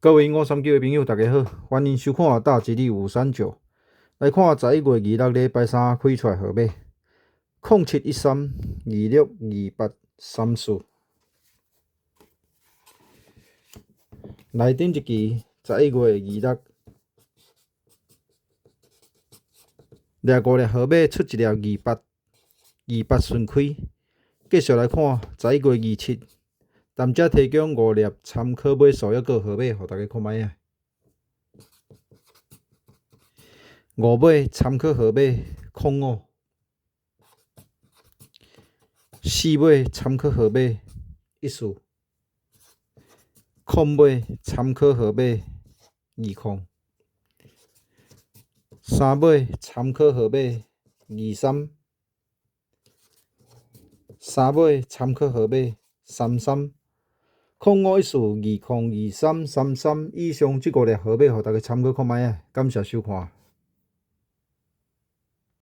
各位539的朋友，大家好，欢迎收看大吉利539。来看11月26礼拜三开出来号码0713262834。内顶一期11月26，掠5粒号码出一粒28顺开。继续来看11月27。谈者提供5粒参考买数抑个号码，互大家看卖啊。5买参考号码05，4买参考号码14，空买参考号码20，3买参考号码23，3买参考号码33。0514202333以上这5粒号码，互大家参考看卖啊！感谢收看。